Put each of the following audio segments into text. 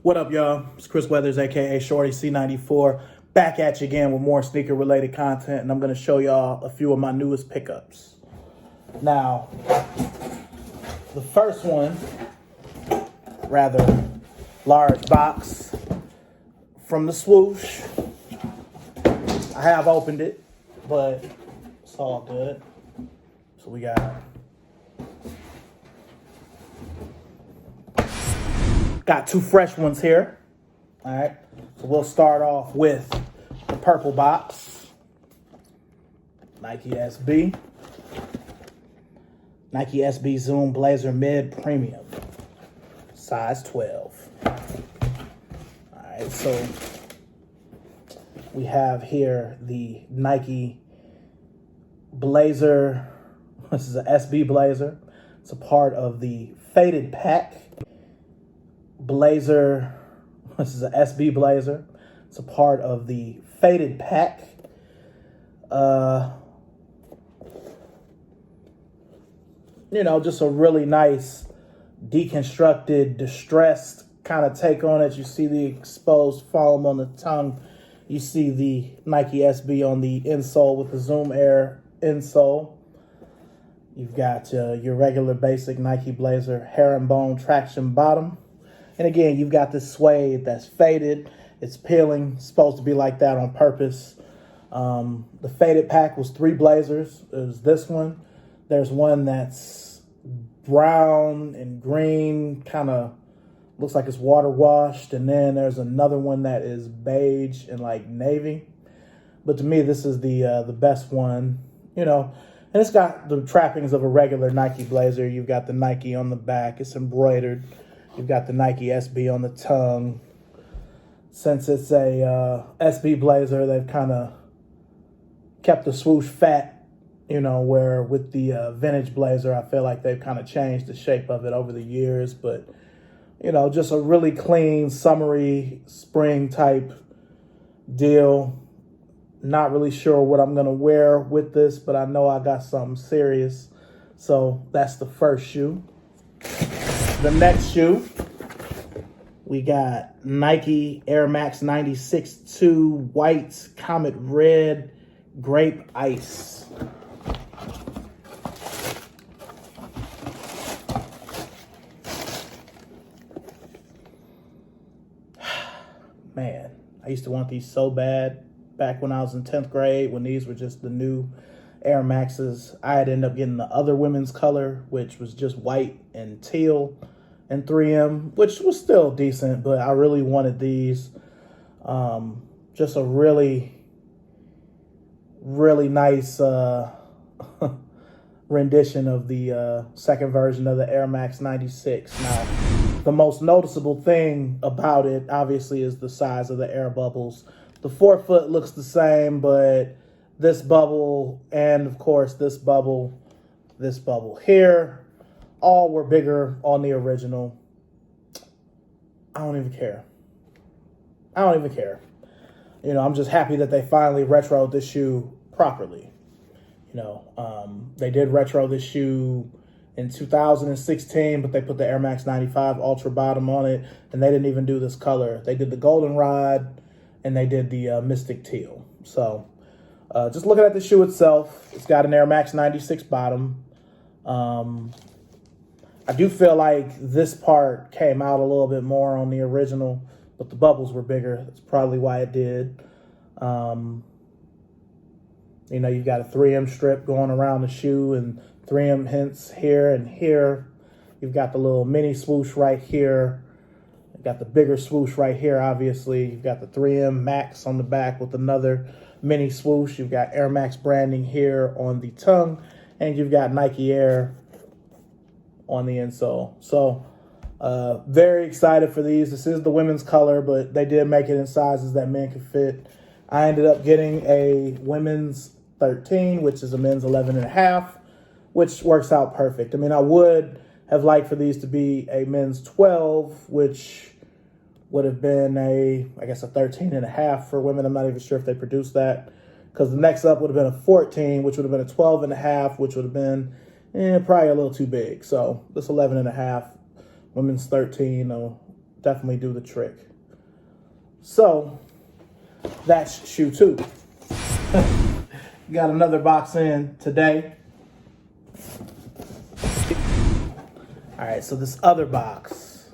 What up, y'all? It's Chris Weathers, aka ShortyC94, back at you again with more sneaker-related content, and I'm going to show y'all a few of my newest pickups. Now, the first one, rather large box from the swoosh. I have opened it, but it's all good. So we got two fresh ones here. All right, so we'll start off with the purple box. Nike SB. Nike SB Zoom Blazer Mid Premium. Size 12. All right, so we have here the Nike Blazer. This is an SB Blazer. It's a part of the Faded Pack. Blazer, this is an SB Blazer. It's a part of the Faded Pack. Just a really nice deconstructed, distressed kind of take on it. You see the exposed foam on the tongue. You see the Nike SB on the insole with the Zoom Air insole. You've got your regular basic Nike Blazer herringbone traction bottom. And again, you've got this suede that's faded. It's peeling. It's supposed to be like that on purpose. The Faded Pack was 3 Blazers. It was this one. There's one that's brown and green, kind of looks like it's water washed. And then there's another one that is beige and like navy. But to me, this is the best one, And it's got the trappings of a regular Nike Blazer. You've got the Nike on the back. It's embroidered. You've got the Nike SB on the tongue. Since it's a SB Blazer, they've kind of kept the swoosh fat, where with the vintage Blazer, I feel like they've kind of changed the shape of it over the years. But, just a really clean, summery, spring type deal. Not really sure what I'm going to wear with this, but I know I got something serious. So that's the first shoe. The next shoe, we got Nike Air Max 96-2 white Comet red grape ice. Man, I used to want these so bad back when I was in 10th grade, when these were just the new Air Maxes. I had ended up getting the other women's color, which was just white and teal and 3M, which was still decent, but I really wanted these. Just a really, really nice rendition of the second version of the Air Max 96. Now, the most noticeable thing about it, obviously, is the size of the air bubbles. The forefoot looks the same, but this bubble and, of course, this bubble here, all were bigger on the original. I don't even care. I'm just happy that they finally retroed this shoe properly. They did retro this shoe in 2016, but they put the Air Max 95 Ultra bottom on it, and they didn't even do this color. They did the goldenrod, and they did the mystic teal. So, just looking at the shoe itself, it's got an Air Max 96 bottom. I do feel like this part came out a little bit more on the original, but the bubbles were bigger. That's probably why it did. You've got a 3M strip going around the shoe and 3M hints here and here. You've got the little mini swoosh right here. You've got the bigger swoosh right here, obviously. You've got the 3M Max on the back with another mini swoosh. You've got Air Max branding here on the tongue. And you've got Nike Air on the insole. So very excited for these. This is the women's color, but they did make it in sizes that men could fit. I ended up getting a women's 13, which is a men's 11.5, which works out perfect. I mean, I would have liked for these to be a men's 12, which would have been I guess a 13.5 for women. I'm not even sure if they produced that, because the next up would have been a 14, which would have been a 12.5, which would have been probably a little too big. So this 11.5, women's 13 will definitely do the trick. So that's shoe 2. Got another box in today. All right, so this other box,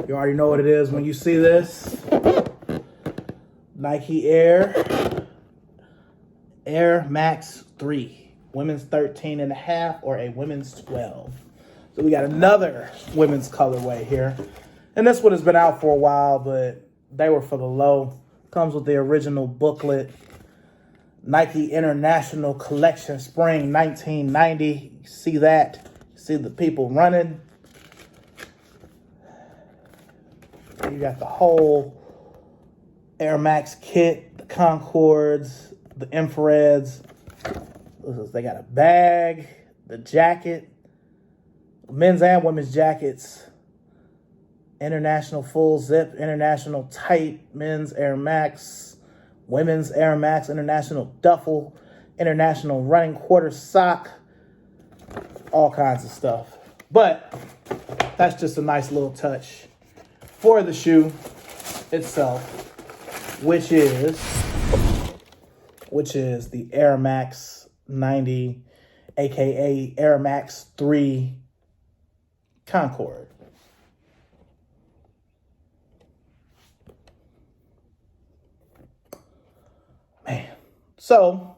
you already know what it is when you see this. Nike Air Max 3, women's 13.5 or a women's 12. So we got another women's colorway here. And this one has been out for a while, but they were for the low. Comes with the original booklet. Nike International Collection Spring 1990. You see that? You see the people running. You got the whole Air Max kit, the Concords, the infrareds. They got a bag, the jacket, men's and women's jackets, international full zip, international tight, men's Air Max, women's Air Max, international duffel, international running quarter sock, all kinds of stuff. But that's just a nice little touch for the shoe itself, which is the Air Max 90, aka Air Max 3 Concord. Man, so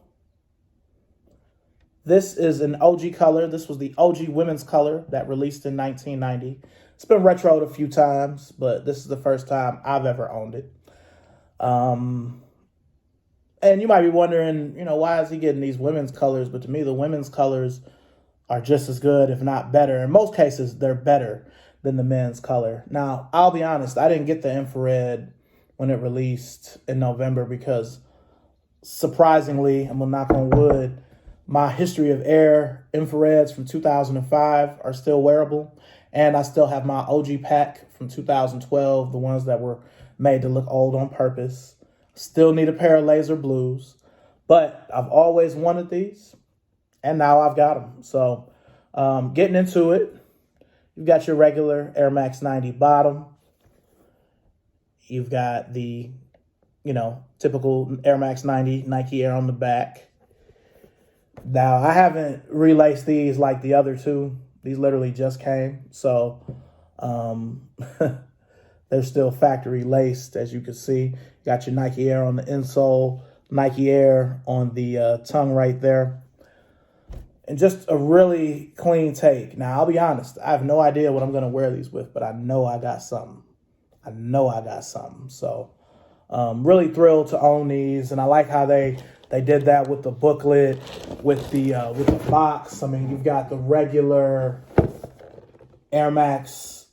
this is an OG color. This was the OG women's color that released in 1990. It's been retroed a few times, but this is the first time I've ever owned it. And you might be wondering, why is he getting these women's colors? But to me, the women's colors are just as good, if not better. In most cases, they're better than the men's color. Now, I'll be honest, I didn't get the infrared when it released in November because, surprisingly, I'm gonna knock on wood, my history of Air infrareds from 2005 are still wearable. And I still have my OG pack from 2012, the ones that were made to look old on purpose. Still need a pair of laser blues, but I've always wanted these, and now I've got them. So getting into it, you've got your regular Air Max 90 bottom. You've got the, typical Air Max 90 Nike Air on the back. Now, I haven't relaced these like the other two. These literally just came, so they're still factory laced, as you can see. Got your Nike Air on the insole, Nike Air on the tongue right there. And just a really clean take. Now, I'll be honest, I have no idea what I'm going to wear these with, but I know I got something. So really thrilled to own these, and I like how they did that with the booklet, with the box. I mean, you've got the regular Air Max,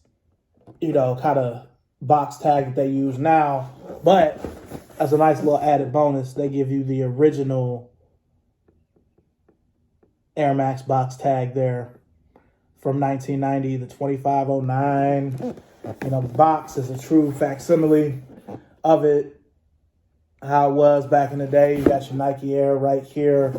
kind of box tag that they use now. But as a nice little added bonus, they give you the original Air Max box tag there from 1990, the 2509. The box is a true facsimile of it, how it was back in the day. You got your Nike Air right here,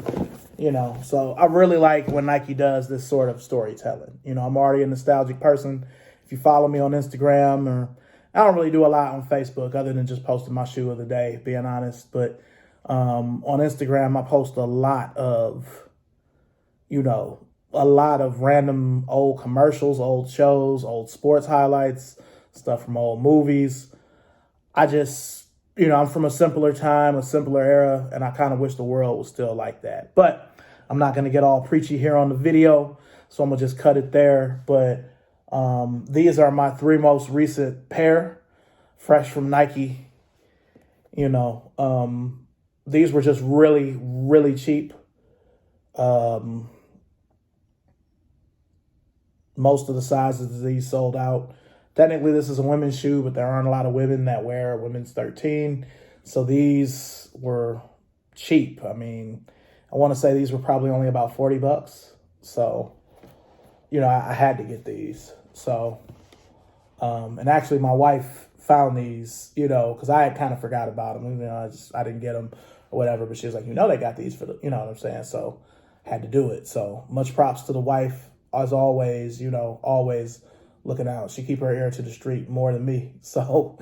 So I really like when Nike does this sort of storytelling. I'm already a nostalgic person. If you follow me on Instagram, or I don't really do a lot on Facebook other than just posting my shoe of the day, being honest. But on Instagram, I post a lot of, random old commercials, old shows, old sports highlights, stuff from old movies. I just, I'm from a simpler time, a simpler era, and I kind of wish the world was still like that. But I'm not going to get all preachy here on the video, so I'm going to just cut it there. But these are my 3 most recent pair, fresh from Nike. These were just really, really cheap. most of the sizes of these sold out. Technically, this is a women's shoe, but there aren't a lot of women that wear women's 13. So these were cheap. I mean, I want to say these were probably only about $40. So, you know, I had to get these. So, and actually my wife found these, you know, because I had kind of forgot about them. You know, I didn't get them or whatever, but she was like, you know, they got these for the, you know what I'm saying? So had to do it. So much props to the wife, as always, you know, always looking out. She keep her ear to the street more than me. So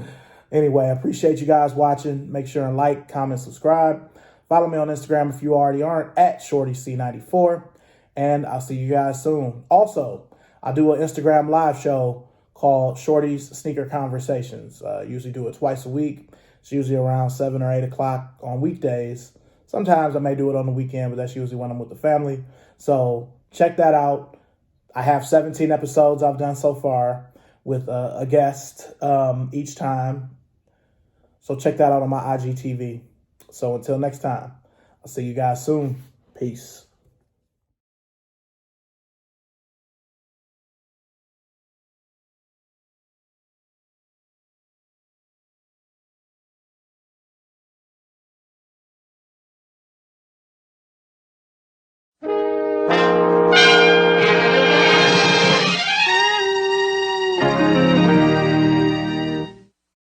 anyway, I appreciate you guys watching. Make sure and like, comment, subscribe. Follow me on Instagram if you already aren't, at ShortyC94. And I'll see you guys soon. Also, I do an Instagram live show called Shorty's Sneaker Conversations. Usually do it twice a week. It's usually around 7 or 8 o'clock on weekdays. Sometimes I may do it on the weekend, but that's usually when I'm with the family. So check that out. I have 17 episodes I've done so far with a guest each time. So check that out on my IGTV. So until next time, I'll see you guys soon. Peace.